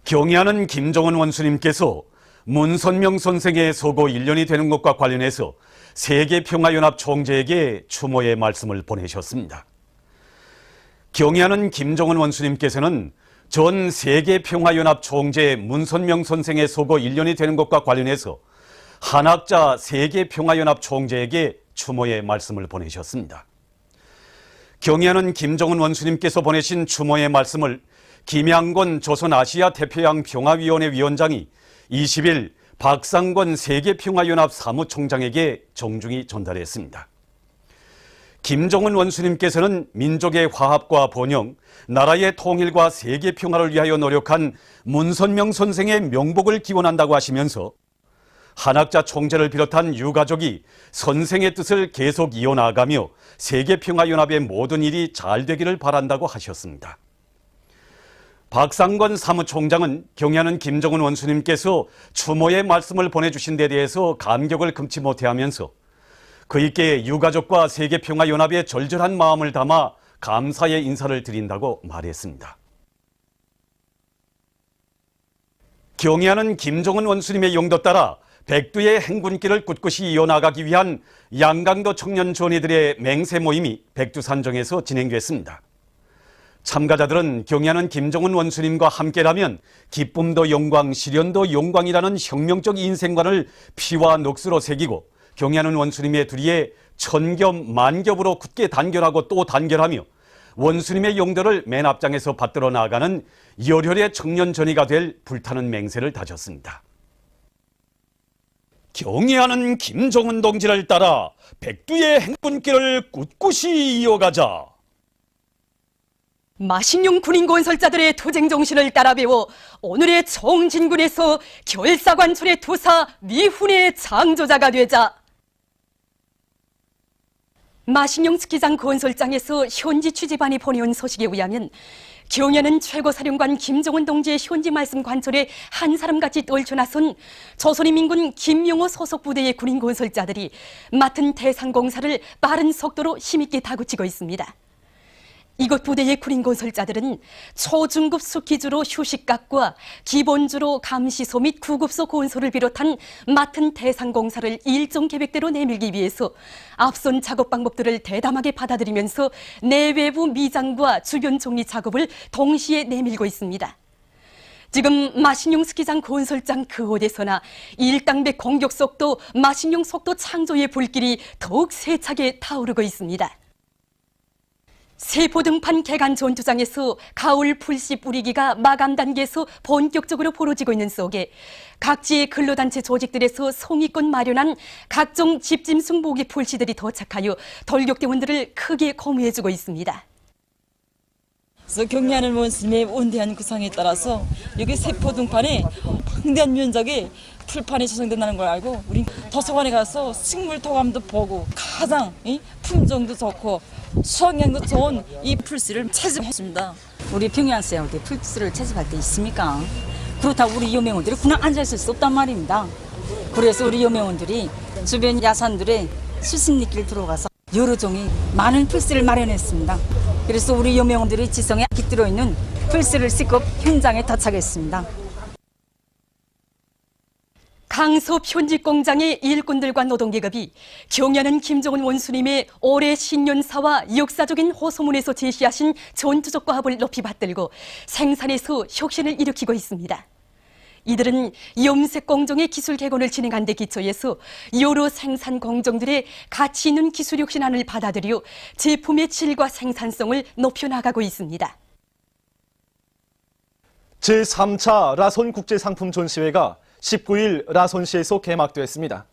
경애하는 김정은 원수님께서 문선명 선생의 서거 1년이 되는 것과 관련해서 세계평화연합 총재에게 추모의 말씀을 보내셨습니다. 경애하는 김정은 원수님께서는 전 세계평화연합 총재 문선명 선생의 서거 1년이 되는 것과 관련해서 한학자 세계평화연합 총재에게 추모의 말씀을 보내셨습니다. 경애하는 김정은 원수님께서 보내신 추모의 말씀을 김양권 조선아시아태평양평화위원회 위원장이 20일 박상권 세계평화연합 사무총장에게 정중히 전달했습니다. 김정은 원수님께서는 민족의 화합과 번영, 나라의 통일과 세계평화를 위하여 노력한 문선명 선생의 명복을 기원한다고 하시면서 한학자 총재를 비롯한 유가족이 선생의 뜻을 계속 이어나가며 세계평화연합의 모든 일이 잘 되기를 바란다고 하셨습니다. 박상권 사무총장은 경애하는 김정은 원수님께서 추모의 말씀을 보내주신 데 대해서 감격을 금치 못해하면서 그이께 유가족과 세계평화연합의 절절한 마음을 담아 감사의 인사를 드린다고 말했습니다. 경애하는 김정은 원수님의 용도 따라 백두의 행군길을 꿋꿋이 이어나가기 위한 양강도 청년 전위들의 맹세 모임이 백두산정에서 진행됐습니다. 참가자들은 경애하는 김정은 원수님과 함께라면 기쁨도 영광, 시련도 영광이라는 혁명적 인생관을 피와 녹수로 새기고 경애하는 원수님의 두리에 천겹 만겹으로 굳게 단결하고 또 단결하며 원수님의 용도를 맨 앞장에서 받들어 나아가는 열혈의 청년 전위가 될 불타는 맹세를 다졌습니다. 경애하는 김정은 동지를 따라 백두의 행군길을 꿋꿋이 이어가자. 마식용 군인 건설자들의 투쟁 정신을 따라 배워 오늘의 정진군에서 결사관철의 투사 미훈의 창조자가 되자. 마식용 스키장 건설장에서 현지 취재반이 보내온 소식에 의하면 경애하는 최고사령관 김정은 동지의 현지 말씀 관철에 한 사람같이 떨쳐나선 조선인민군 김용호 소속 부대의 군인 건설자들이 맡은 대상공사를 빠른 속도로 힘있게 다구치고 있습니다. 이곳 부대의 군인 건설자들은 초중급 스키주로 휴식각과 기본주로 감시소 및 구급소 건설을 비롯한 맡은 대상 공사를 일정 계획대로 내밀기 위해서 앞선 작업 방법들을 대담하게 받아들이면서 내외부 미장과 주변 정리 작업을 동시에 내밀고 있습니다. 지금 마식용 스키장 건설장 그곳에서나 일당백 공격 속도, 마식용 속도 창조의 불길이 더욱 세차게 타오르고 있습니다. 세포등판 개간 전투장에서 가을 풀씨 뿌리기가 마감 단계에서 본격적으로 벌어지고 있는 속에 각지의 근로단체 조직들에서 송이권 마련한 각종 집짐승 모기 풀씨들이 도착하여 돌격대원들을 크게 고무해주고 있습니다. 그래서 경애하는 원수님의 원대한 구상에 따라서 여기 세포등판에 방대한 면적의 풀판이 조성된다는 걸 알고 우린 도서관에 가서 식물 토감도 보고 가장 품종도 좋고 수확량도 좋은 이 풀씨를 채집했습니다. 우리 평양시에 어디 풀씨를 채집할 때 있습니까? 그렇다고 우리 여명원들이 그냥 앉아있을 수 없단 말입니다. 그래서 우리 여명원들이 주변 야산들의 수십리길 들어가서 여러 종의 많은 풀씨를 마련했습니다. 그래서 우리 여명원들이 지성에 깃들어 있는 풀씨를 싣고 현장에 도착했습니다. 강서 편집공장의 일꾼들과 노동계급이 경애하는 김정은 원수님의 올해 신년사와 역사적인 호소문에서 제시하신 전투적 과업을 높이 받들고 생산에서 혁신을 일으키고 있습니다. 이들은 염색 공정의 기술 개건을 진행한 데 기초해서 여러 생산 공정들의 가치 있는 기술 혁신안을 받아들여 제품의 질과 생산성을 높여나가고 있습니다. 제3차 라손 국제상품 전시회가 19일 라손시에서 개막됐습니다.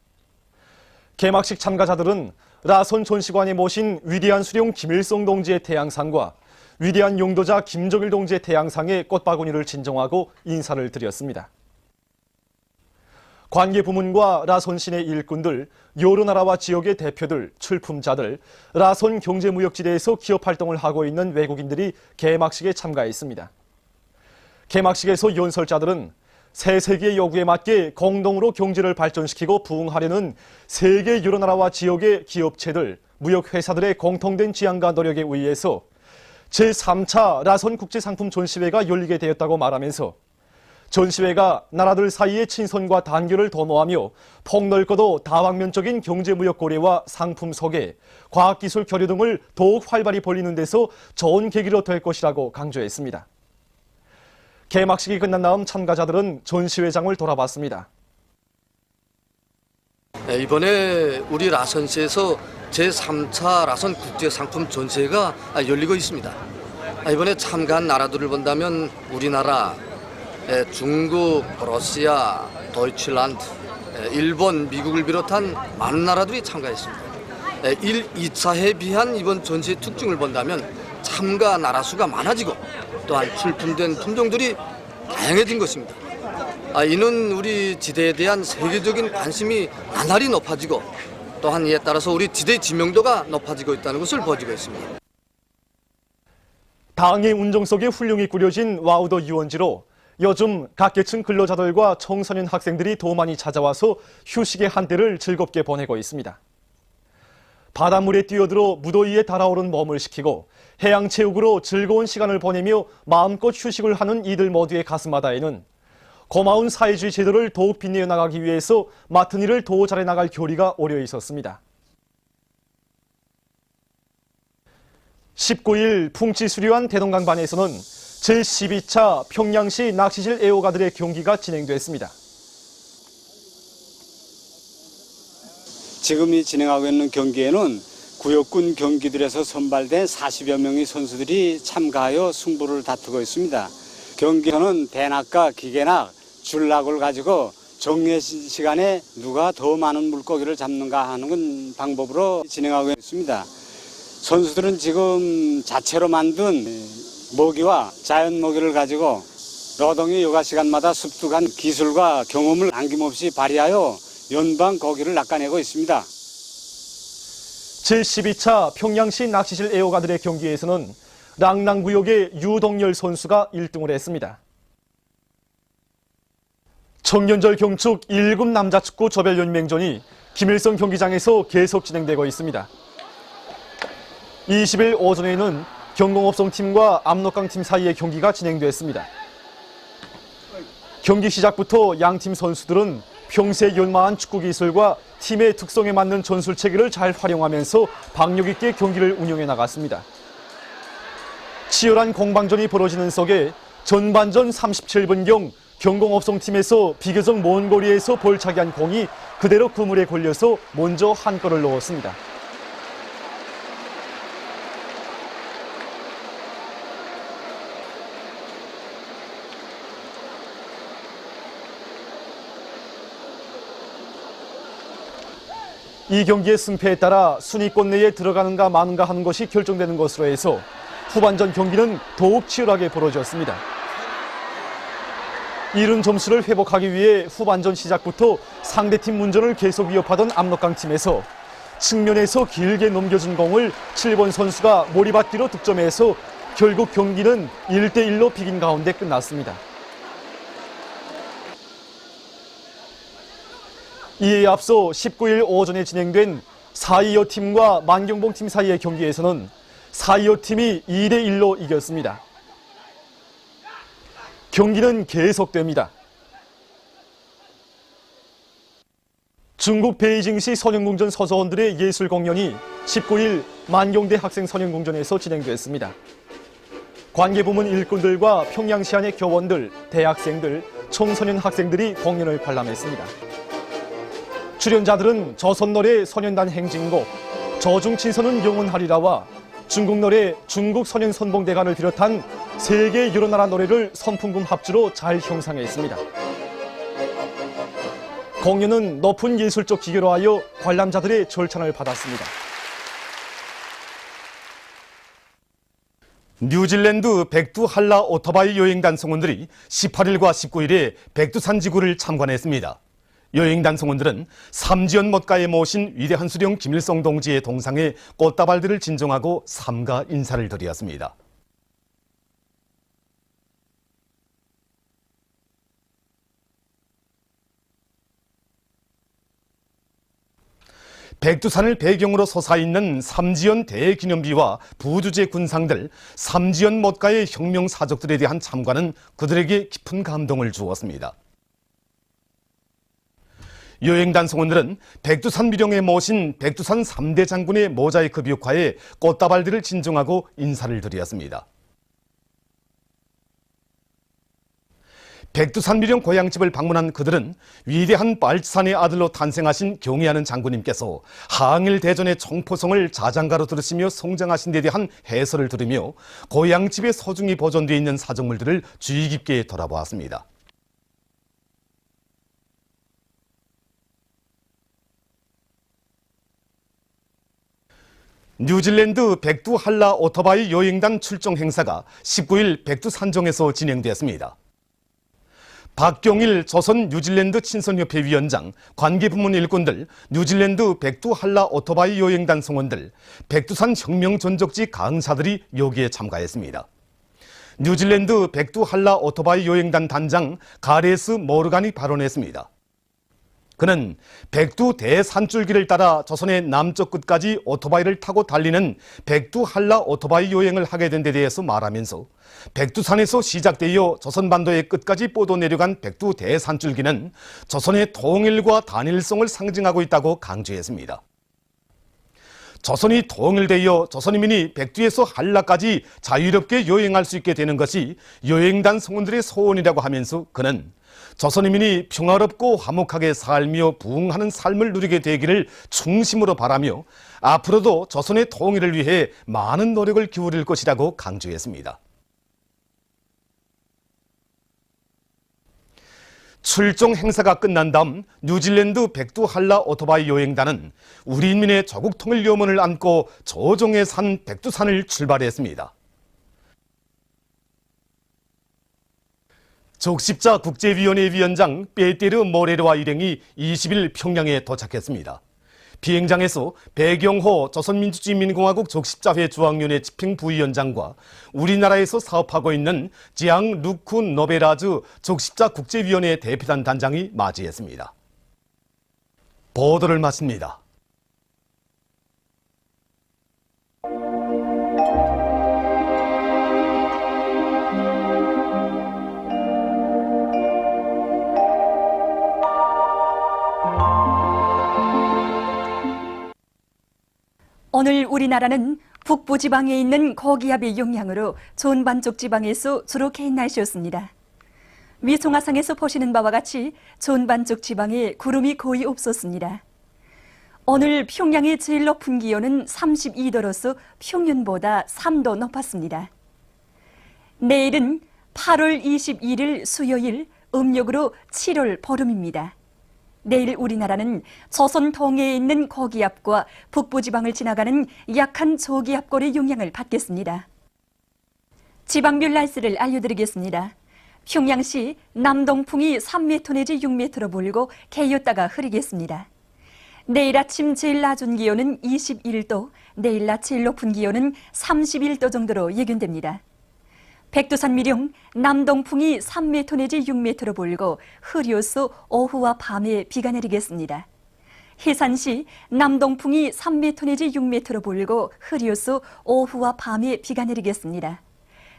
개막식 참가자들은 라손 전시관에 모신 위대한 수령 김일성 동지의 태양상과 위대한 용도자 김정일 동지의 태양상에 꽃바구니를 진정하고 인사를 드렸습니다. 관계부문과 라손 시내 일꾼들, 여러 나라와 지역의 대표들, 출품자들, 라손 경제무역지대에서 기업활동을 하고 있는 외국인들이 개막식에 참가했습니다. 개막식에서 연설자들은 새 세계의 요구에 맞게 공동으로 경제를 발전시키고 부흥하려는 세계 여러 나라와 지역의 기업체들, 무역회사들의 공통된 지향과 노력에 의해서 제3차 라손 국제상품 전시회가 열리게 되었다고 말하면서 전시회가 나라들 사이의 친선과 단결을 도모하며 폭넓고도 다방면적인 경제무역 고려와 상품 소개, 과학기술 교류 등을 더욱 활발히 벌이는 데서 좋은 계기로 될 것이라고 강조했습니다. 개막식이 끝난 다음 참가자들은 전시회장을 돌아봤습니다. 이번에 우리 라선시에서 제3차 라선 국제상품 전시회가 열리고 있습니다. 이번에 참가한 나라들을 본다면 우리나라, 중국, 러시아, 도이칠란드, 일본, 미국을 비롯한 많은 나라들이 참가했습니다. 1, 2차에 비한 이번 전시의 특징을 본다면 참가 나라 수가 많아지고 또한 출품된 품종들이 다양해진 것입니다. 이는 우리 지대에 대한 세계적인 관심이 나날이 높아지고 또한 이에 따라서 우리 지대의 지명도가 높아지고 있다는 것을 보여주고 있습니다. 당의 운정 속에 훌륭히 꾸려진 와우더 유원지로 요즘 각계층 근로자들과 청소년 학생들이 더 많이 찾아와서 휴식의 한때를 즐겁게 보내고 있습니다. 바닷물에 뛰어들어 무더위에 달아오른 몸을 식히고 해양체육으로 즐거운 시간을 보내며 마음껏 휴식을 하는 이들 모두의 가슴마다에는 고마운 사회주의 제도를 더욱 빛내어 나가기 위해서 맡은 일을 더 잘해 나갈 교리가 오려 있었습니다. 19일 풍치 수려한 대동강반에서는 제12차 평양시 낚시질 애호가들의 경기가 진행됐습니다. 지금이 진행하고 있는 경기에는 구역군 경기들에서 선발된 40여 명의 선수들이 참가하여 승부를 다투고 있습니다. 경기는 대낙과 기계낙, 줄낙을 가지고 정례 시간에 누가 더 많은 물고기를 잡는가 하는 방법으로 진행하고 있습니다. 선수들은 지금 자체로 만든 모기와 자연 모기를 가지고 노동의 여가 시간마다 습득한 기술과 경험을 남김없이 발휘하여 연방 고기를 낚아내고 있습니다. 제12차 평양시 낚시질 애호가들의 경기에서는 랑랑구역의 유동열 선수가 1등을 했습니다. 청년절 경축 1급 남자축구 조별연맹전이 김일성 경기장에서 계속 진행되고 있습니다. 20일 오전에는 경공업성팀과 압록강팀 사이의 경기가 진행됐습니다. 경기 시작부터 양팀 선수들은 평소에 연마한 축구 기술과 팀의 특성에 맞는 전술 체계를 잘 활용하면서 박력 있게 경기를 운영해 나갔습니다. 치열한 공방전이 벌어지는 속에 전반전 37분경 경공업성팀에서 비교적 먼 거리에서 볼차기한 공이 그대로 그물에 걸려서 먼저 한 골을 넣었습니다. 이 경기의 승패에 따라 순위권 내에 들어가는가 마는가 하는 것이 결정되는 것으로 해서 후반전 경기는 더욱 치열하게 벌어졌습니다. 이른 점수를 회복하기 위해 후반전 시작부터 상대팀 문전을 계속 위협하던 압록강팀에서 측면에서 길게 넘겨준 공을 7번 선수가 머리받기로 득점해서 결국 경기는 1대1로 비긴 가운데 끝났습니다. 이에 앞서 19일 오전에 진행된 4.25 팀과 만경봉 팀 사이의 경기에서는 4.25 팀이 2대1로 이겼습니다. 경기는 계속됩니다. 중국 베이징시 선영궁전 서서원들의 예술 공연이 19일 만경대 학생 선영궁전에서 진행됐습니다. 관계부문 일꾼들과 평양시 안의 교원들, 대학생들, 청소년 학생들이 공연을 관람했습니다. 출연자들은 조선노래 소년단 행진곡, 저중친선은 영원하리라와 중국 노래 중국 소년 선봉대간을 비롯한 세계 여러 나라 노래를 선풍금 합주로 잘 형상했습니다. 공연은 높은 예술적 기교로 하여 관람자들의 절찬을 받았습니다. 뉴질랜드 백두 한라 오토바이 여행단 성원들이 18일과 19일에 백두산 지구를 참관했습니다. 여행단 성원들은 삼지연 못가에 모신 위대한 수령 김일성 동지의 동상에 꽃다발들을 진정하고 삼가 인사를 드렸습니다. 백두산을 배경으로 솟아있는 삼지연 대기념비와 부두제 군상들, 삼지연 못가의 혁명사적들에 대한 참관은 그들에게 깊은 감동을 주었습니다. 여행단 성원들은 백두산 미령에 모신 백두산 3대 장군의 모자이크 벽화에 꽃다발들을 진정하고 인사를 드렸습니다. 백두산 미령 고향집을 방문한 그들은 위대한 빨치산의 아들로 탄생하신 경의하는 장군님께서 항일 대전의 총포성을 자장가로 들으시며 성장하신 데 대한 해설을 들으며 고향집에 소중히 보존되어 있는 사적물들을 주의 깊게 돌아보았습니다. 뉴질랜드 백두 한라 오토바이 여행단 출정 행사가 19일 백두산정에서 진행됐습니다. 박경일 조선 뉴질랜드 친선협회 위원장, 관계부문 일꾼들, 뉴질랜드 백두 한라 오토바이 여행단 성원들, 백두산 혁명 전적지 강사들이 여기에 참가했습니다. 뉴질랜드 백두 한라 오토바이 여행단 단장 가레스 모르간이 발언했습니다. 그는 백두 대산줄기를 따라 조선의 남쪽 끝까지 오토바이를 타고 달리는 백두 한라 오토바이 여행을 하게 된 데 대해서 말하면서 백두산에서 시작되어 조선반도의 끝까지 뻗어 내려간 백두 대산줄기는 조선의 통일과 단일성을 상징하고 있다고 강조했습니다. 조선이 통일되어 조선인민이 백두에서 한라까지 자유롭게 여행할 수 있게 되는 것이 여행단 성원들의 소원이라고 하면서 그는 조선인민이 평화롭고 화목하게 살며 부흥하는 삶을 누리게 되기를 중심으로 바라며 앞으로도 조선의 통일을 위해 많은 노력을 기울일 것이라고 강조했습니다. 출정 행사가 끝난 다음 뉴질랜드 백두 한라 오토바이 여행단은 우리 인민의 조국 통일 염원을 안고 조정의 산 백두산을 출발했습니다. 적십자 국제위원회 위원장 빼테르 모레르와 일행이 20일 평양에 도착했습니다. 비행장에서 배경호 조선민주주의인민공화국 적십자회 중앙위원회 집행부위원장과 우리나라에서 사업하고 있는 지앙 루쿠 노베라즈 적십자 국제위원회 대표단 단장이 맞이했습니다. 보도를 마칩니다. 오늘 우리나라는 북부지방에 있는 고기압의 영향으로 존반쪽 지방에서 주로 개인 날씨였습니다. 위성화상에서 보시는 바와 같이 존반쪽 지방에 구름이 거의 없었습니다. 오늘 평양의 제일 높은 기온은 32도로서 평년보다 3도 높았습니다. 내일은 8월 21일 수요일, 음력으로 7월 보름입니다. 내일 우리나라는 조선 동해에 있는 고기압과 북부지방을 지나가는 약한 저기압골의 영향을 받겠습니다. 지방별 날씨를 알려드리겠습니다. 평양시 남동풍이 3m 내지 6m로 불고 개였다가 흐리겠습니다. 내일 아침 제일 낮은 기온은 21도, 내일 낮 제일 높은 기온은 31도 정도로 예견됩니다. 백두산 미령 남동풍이 3m 내지 6m로 불고 흐려서 오후와 밤에 비가 내리겠습니다. 해산시 남동풍이 3m 내지 6m로 불고 흐려서 오후와 밤에 비가 내리겠습니다.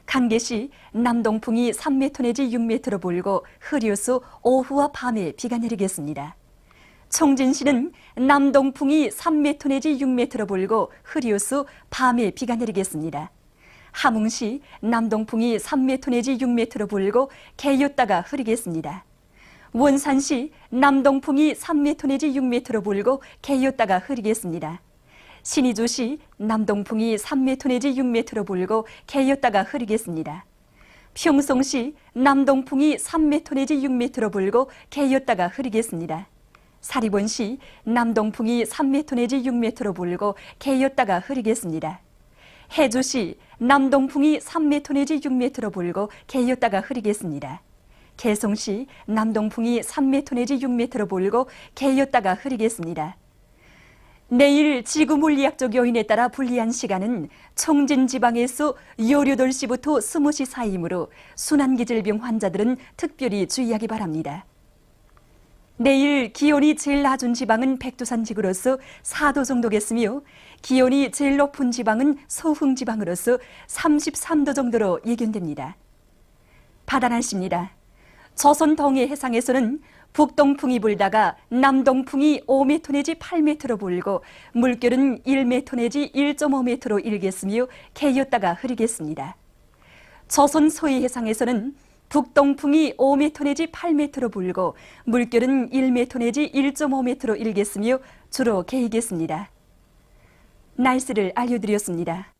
간계시 남동풍이 3m 내지 6m로 불고 흐려서 오후와 밤에 비가 내리겠습니다. 청진시는 남동풍이 3m 내지 6m로 불고 흐려서 밤에 비가 내리겠습니다. 함흥시 남동풍이 3m 내지 6m로 불고 개였다가 흐리겠습니다. 원산시 남동풍이 3m 내지 6m로 불고 개였다가 흐리겠습니다. 신의주시 남동풍이 3m 내지 6m로 불고 개였다가 흐리겠습니다. 평성시 남동풍이 3m 내지 6m로 불고 개였다가 흐리겠습니다. 사리본시 남동풍이 3m 내지 6m로 불고 개였다가 흐리겠습니다. 해주시 남동풍이 3m 내지 6m로 불고 개였다가 흐리겠습니다. 개송시 남동풍이 3m 내지 6m로 불고 개였다가 흐리겠습니다. 내일 지구물리학적 요인에 따라 불리한 시간은 청진 지방에서 18시부터 20시 사이이므로 순환기질병 환자들은 특별히 주의하기 바랍니다. 내일 기온이 제일 낮은 지방은 백두산 지구로서 4도 정도겠으며 기온이 제일 높은 지방은 소흥 지방으로서 33도 정도로 예견됩니다. 바다 날씨입니다. 조선 동해 해상에서는 북동풍이 불다가 남동풍이 5m 내지 8m로 불고 물결은 1m 내지 1.5m로 일겠으며 개였다가 흐리겠습니다. 조선 서해 해상에서는 북동풍이 5m 내지 8m로 불고 물결은 1m 내지 1.5m로 일겠으며 주로 개이겠습니다. 날씨를 알려드렸습니다.